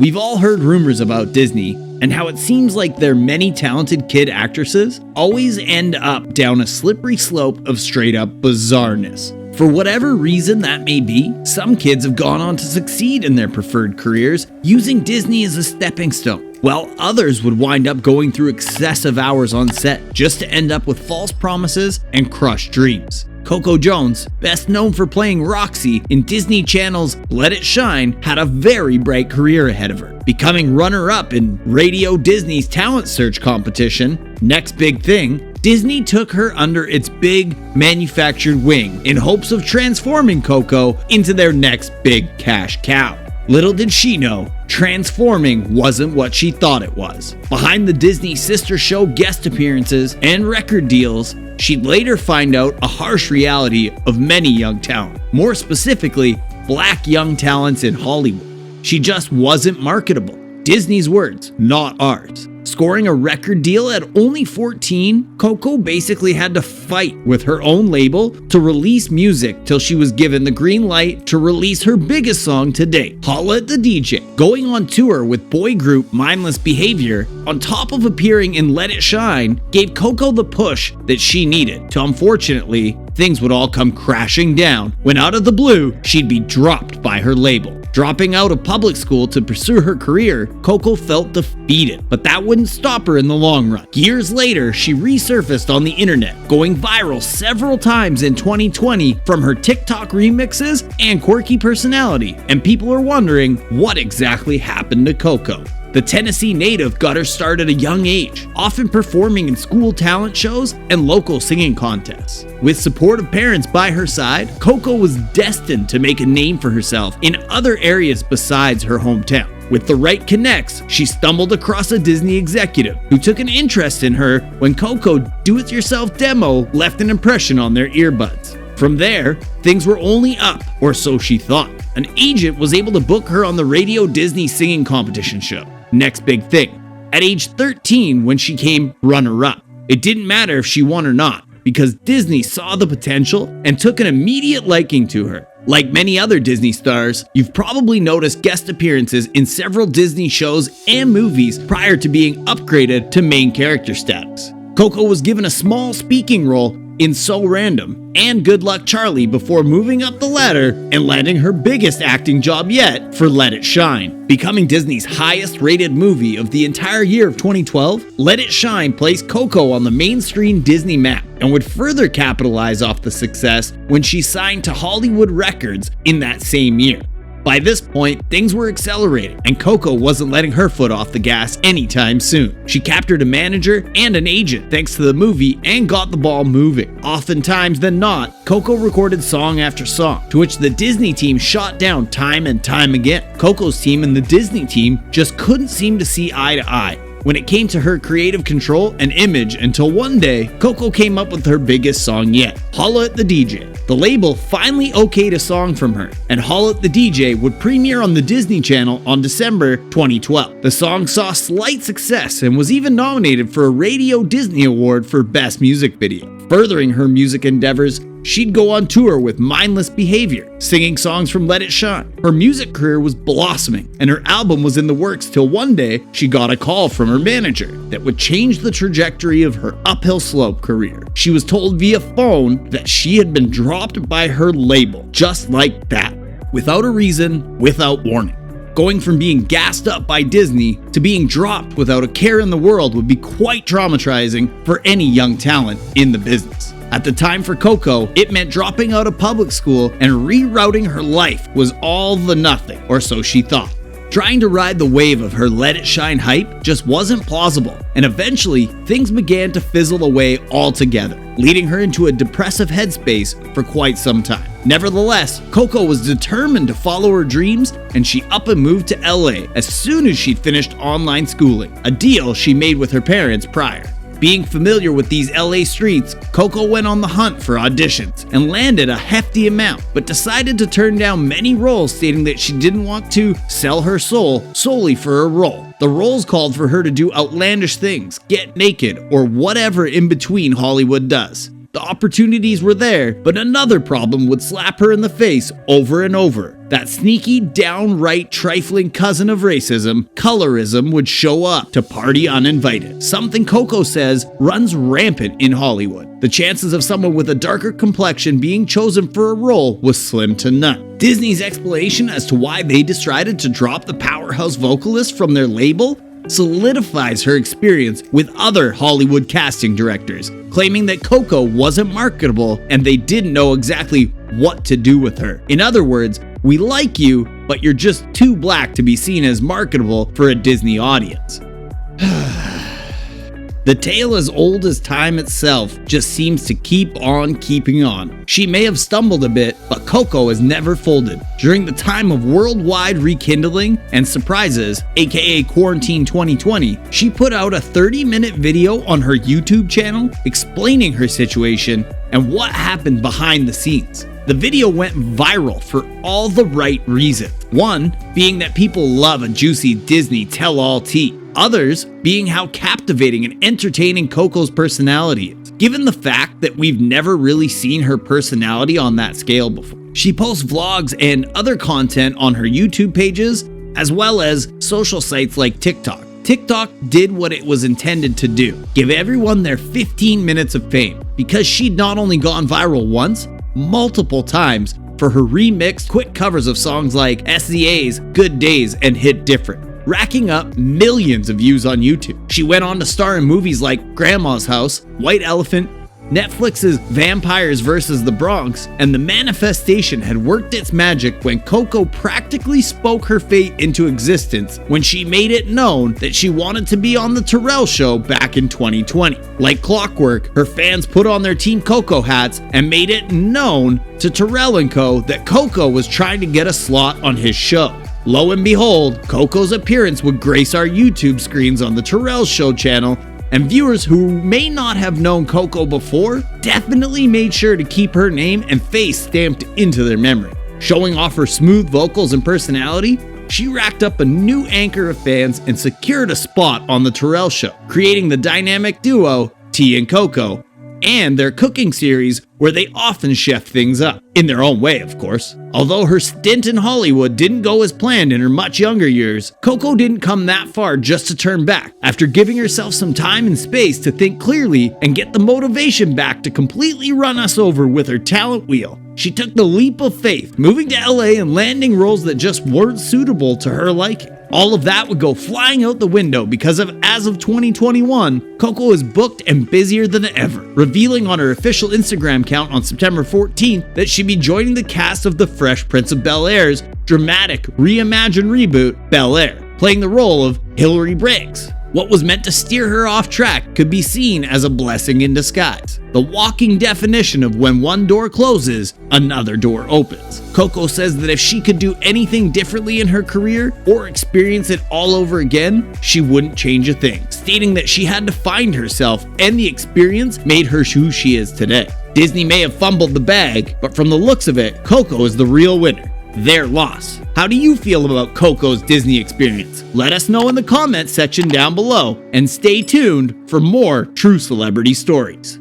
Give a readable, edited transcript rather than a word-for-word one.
We've all heard rumors about Disney and how it seems like their many talented kid actresses always end up down a slippery slope of straight up bizarreness. For whatever reason that may be, some kids have gone on to succeed in their preferred careers using Disney as a stepping stone, while others would wind up going through excessive hours on set just to end up with false promises and crushed dreams. Coco Jones, best known for playing Roxy in Disney Channel's Let It Shine, had a very bright career ahead of her, becoming runner-up in Radio Disney's talent search competition. Next big thing, Disney took her under its big manufactured wing in hopes of transforming Coco into their next big cash cow. Little did she know, transforming wasn't what she thought it was. Behind the Disney sister show guest appearances and record deals, she'd later find out a harsh reality of many young talent. More specifically, black young talents in Hollywood. She just wasn't marketable. Disney's words, not ours. Scoring a record deal at only 14, Coco basically had to fight with her own label to release music till she was given the green light to release her biggest song to date, Holla at the DJ. Going on tour with boy group Mindless Behavior, on top of appearing in Let It Shine, gave Coco the push that she needed, till unfortunately, things would all come crashing down when out of the blue, she'd be dropped by her label. Dropping out of public school to pursue her career, Coco felt defeated, but that wouldn't stop her in the long run. Years later, she resurfaced on the internet, going viral several times in 2020 from her TikTok remixes and quirky personality, and people are wondering what exactly happened to Coco. The Tennessee native got her start at a young age, often performing in school talent shows and local singing contests. With supportive parents by her side, Coco was destined to make a name for herself in other areas besides her hometown. With the right connects, she stumbled across a Disney executive who took an interest in her when Coco's do-it-yourself demo left an impression on their earbuds. From there, things were only up, or so she thought. An agent was able to book her on the Radio Disney singing competition show. Next big thing, at age 13 when she came runner-up. It didn't matter if she won or not, because Disney saw the potential and took an immediate liking to her. Like many other Disney stars, you've probably noticed guest appearances in several Disney shows and movies prior to being upgraded to main character status. Coco was given a small speaking role in So Random and Good Luck Charlie before moving up the ladder and landing her biggest acting job yet for Let It Shine. Becoming Disney's highest rated movie of the entire year of 2012, Let It Shine placed Coco on the mainstream Disney map and would further capitalize off the success when she signed to Hollywood Records in that same year. By this point, things were accelerating, and Coco wasn't letting her foot off the gas anytime soon. She captured a manager and an agent thanks to the movie and got the ball moving. Oftentimes than not, Coco recorded song after song, to which the Disney team shot down time and time again. Coco's team and the Disney team just couldn't seem to see eye to eye when it came to her creative control and image, until one day, Coco came up with her biggest song yet, Holla at the DJ. The label finally okayed a song from her, and Holla at the DJ would premiere on the Disney Channel on December 2012. The song saw slight success and was even nominated for a Radio Disney Award for Best Music Video. Furthering her music endeavors, she'd go on tour with Mindless Behavior, singing songs from Let It Shine. Her music career was blossoming, and her album was in the works till one day she got a call from her manager that would change the trajectory of her uphill slope career. She was told via phone that she had been dropped by her label, just like that, without a reason, without warning. Going from being gassed up by Disney to being dropped without a care in the world would be quite traumatizing for any young talent in the business. At the time for Coco, it meant dropping out of public school and rerouting her life was all the nothing, or so she thought. Trying to ride the wave of her Let It Shine hype just wasn't plausible, and eventually things began to fizzle away altogether, leading her into a depressive headspace for quite some time. Nevertheless, Coco was determined to follow her dreams, and she up and moved to LA as soon as she'd finished online schooling, a deal she made with her parents prior. Being familiar with these LA streets, Coco went on the hunt for auditions and landed a hefty amount, but decided to turn down many roles, stating that she didn't want to sell her soul solely for a role. The roles called for her to do outlandish things, get naked, or whatever in between Hollywood does. The opportunities were there, but another problem would slap her in the face over and over: that sneaky, downright trifling cousin of racism, colorism, would show up to party uninvited. Something Coco says runs rampant in Hollywood. The chances of someone with a darker complexion being chosen for a role was slim to none. Disney's explanation as to why they decided to drop the powerhouse vocalist from their label solidifies her experience with other Hollywood casting directors, claiming that Coco wasn't marketable and they didn't know exactly what to do with her. In other words, we like you, but you're just too black to be seen as marketable for a Disney audience. The tale as old as time itself just seems to keep on keeping on. She may have stumbled a bit, but Coco has never folded. During the time of worldwide rekindling and surprises, aka Quarantine 2020, she put out a 30-minute video on her YouTube channel explaining her situation and what happened behind the scenes. The video went viral for all the right reasons. One being that people love a juicy Disney tell-all tea. Others being how captivating and entertaining Coco's personality is, given the fact that we've never really seen her personality on that scale before. She posts vlogs and other content on her YouTube pages, as well as social sites like TikTok. TikTok did what it was intended to do, give everyone their 15 minutes of fame, because she'd not only gone viral once, multiple times for her remixed quick covers of songs like SZA's Good Days and Hit Different, racking up millions of views on YouTube. She went on to star in movies like Grandma's House, White Elephant, Netflix's Vampires vs. the Bronx, and The Manifestation had worked its magic when Coco practically spoke her fate into existence when she made it known that she wanted to be on The Terrell Show back in 2020. Like clockwork, her fans put on their Team Coco hats and made it known to Terrell & Co. that Coco was trying to get a slot on his show. Lo and behold, Coco's appearance would grace our YouTube screens on The Terrell Show channel, and viewers who may not have known Coco before definitely made sure to keep her name and face stamped into their memory. Showing off her smooth vocals and personality, she racked up a new anchor of fans and secured a spot on The Terrell Show, creating the dynamic duo T and Coco, and their cooking series where they often chef things up, in their own way of course. Although her stint in Hollywood didn't go as planned in her much younger years, Coco didn't come that far just to turn back. After giving herself some time and space to think clearly and get the motivation back to completely run us over with her talent wheel, she took the leap of faith, moving to LA and landing roles that just weren't suitable to her liking. All of that would go flying out the window because as of 2021, Coco is booked and busier than ever, revealing on her official Instagram account on September 14th that she'd be joining the cast of The Fresh Prince of Bel-Air's dramatic reimagined reboot, Bel-Air, playing the role of Hillary Briggs. What was meant to steer her off track could be seen as a blessing in disguise, the walking definition of when one door closes, another door opens. Coco says that if she could do anything differently in her career or experience it all over again, she wouldn't change a thing, stating that she had to find herself and the experience made her who she is today. Disney may have fumbled the bag, but from the looks of it, Coco is the real winner. Their loss. How do you feel about Coco's Disney experience? Let us know in the comments section down below, and stay tuned for more true celebrity stories.